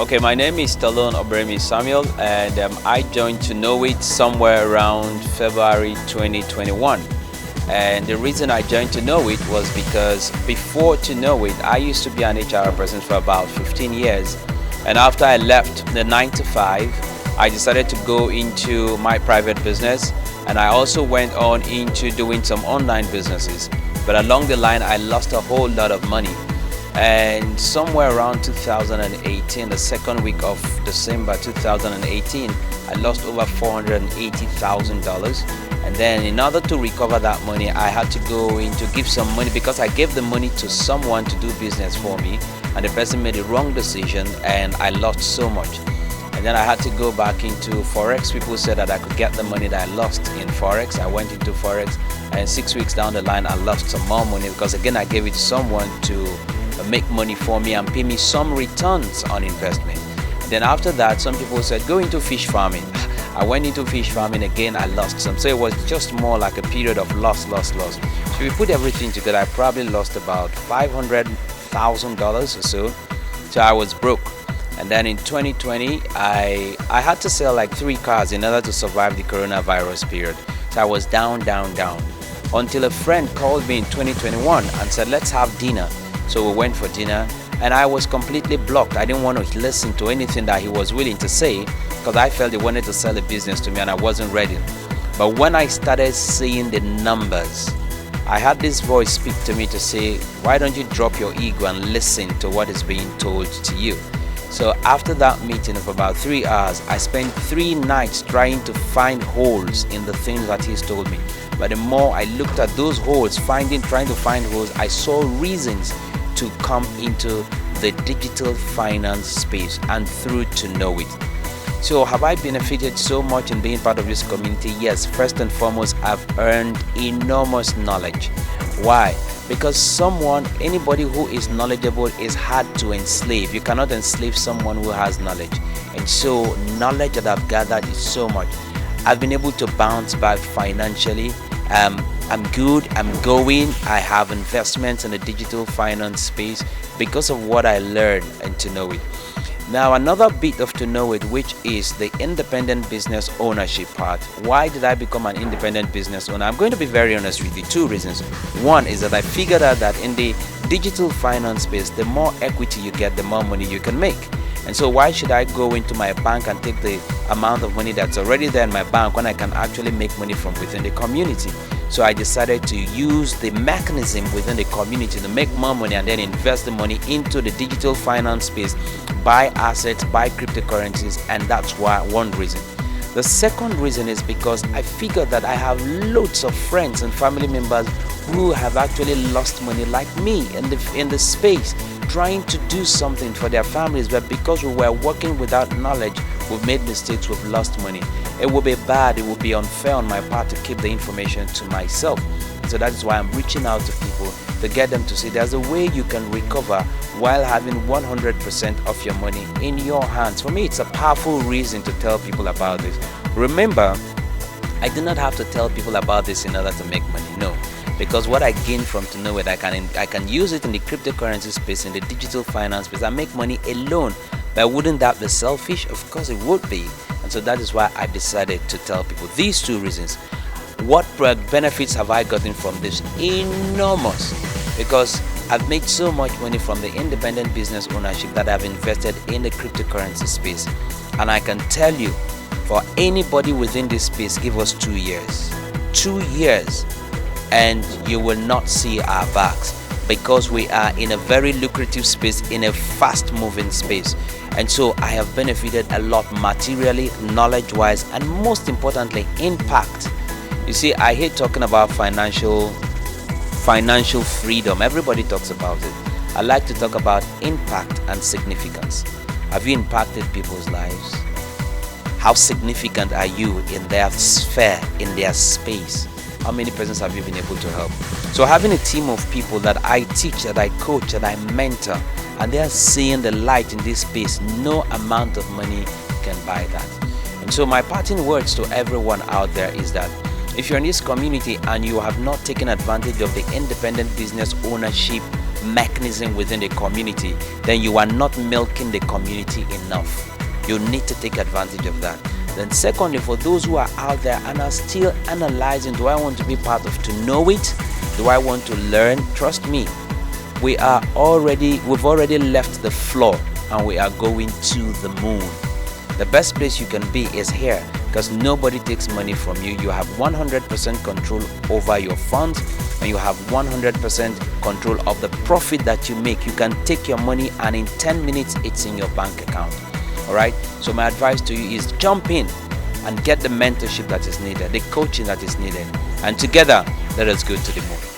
Okay, my name is Stallone-Obaraemi Samuel, and I joined to know it somewhere around February 2021. And the reason I joined to know it was because before to know it, I used to be an HR person for about 15 years. And after I left the 9 to 5, I decided to go into my private business, and I also went on into doing some online businesses. But along the line, I lost a whole lot of money. And somewhere around 2018, the second week of December 2018, I lost over $480,000. And then in order to recover that money, I had to go in to give some money, because I gave the money to someone to do business for me, and the person made a wrong decision and I lost so much. And then I had to go back into Forex. People said that I could get the money that I lost in Forex. I went into Forex, and 6 weeks down the line, I lost some more money, because again, I gave it to someone to make money for me and pay me some returns on investment. And then after that, some people said go into fish farming. I went into fish farming again, I lost some. So it was just more like a period of loss. So we put everything together, I probably lost about $500,000 or so. So I was broke. And then in 2020, I had to sell like 3 cars in order to survive the coronavirus period. So I was down until a friend called me in 2021 and said, let's have dinner. So we went for dinner, and I was completely blocked. I didn't want to listen to anything that he was willing to say, because I felt he wanted to sell a business to me and I wasn't ready. But when I started seeing the numbers, I had this voice speak to me to say, why don't you drop your ego and listen to what is being told to you? So after that meeting of about 3 hours, I spent 3 nights trying to find holes in the things that he's told me. But the more I looked at those holes, trying to find holes, I saw reasons to come into the digital finance space and through to know it. So have I benefited so much in being part of this community? Yes, first and foremost, I've earned enormous knowledge. Why? Because anybody who is knowledgeable is hard to enslave. You cannot enslave someone who has knowledge. And so knowledge that I've gathered is so much. I've been able to bounce back financially. I'm good, I'm going. I have investments in the digital finance space because of what I learned and to know it. Now, another bit of to know it, which is the independent business ownership part. Why did I become an independent business owner? I'm going to be very honest with you. 2 reasons. One is that I figured out that in the digital finance space, the more equity you get, the more money you can make. And so why should I go into my bank and take the amount of money that's already there in my bank when I can actually make money from within the community? So I decided to use the mechanism within the community to make more money and then invest the money into the digital finance space, buy assets, buy cryptocurrencies, and that's one reason. The second reason is because I figured that I have loads of friends and family members who have actually lost money like me in the space, trying to do something for their families, but because we were working without knowledge, we've made mistakes, we've lost money. It would be bad, it would be unfair on my part to keep the information to myself. So that is why I'm reaching out to people to get them to see there's a way you can recover while having 100% of your money in your hands. For me, it's a powerful reason to tell people about this. Remember, I do not have to tell people about this in order to make money, no. Because what I gain from to know it, I can use it in the cryptocurrency space, in the digital finance space. I make money alone. But wouldn't that be selfish? Of course it would be. And so that is why I decided to tell people these 2 reasons. What benefits have I gotten from this? Enormous. Because I've made so much money from the independent business ownership that I've invested in the cryptocurrency space. And I can tell you, for anybody within this space, give us 2 years. 2 years. And you will not see our backs, because we are in a very lucrative space, in a fast moving space. And so I have benefited a lot materially, knowledge wise, and most importantly, impact. You see, I hate talking about financial freedom. Everybody talks about it. I like to talk about impact and significance. Have you impacted people's lives? How significant are you in their sphere, in their space? How many persons have you been able to help? So having a team of people that I teach, that I coach, that I mentor, and they are seeing the light in this space, no amount of money can buy that. And so my parting words to everyone out there is that if you're in this community and you have not taken advantage of the independent business ownership mechanism within the community, then you are not milking the community enough. You need to take advantage of that. Then secondly, for those who are out there and are still analyzing, do I want to be part of to know it? Do I want to learn? Trust me, we've already left the floor and we are going to the moon. The best place you can be is here, because nobody takes money from you. You have 100% control over your funds, and you have 100% control of the profit that you make. You can take your money and in 10 minutes it's in your bank account. All right, so my advice to you is jump in and get the mentorship that is needed, the coaching that is needed, and together let us go to the moon.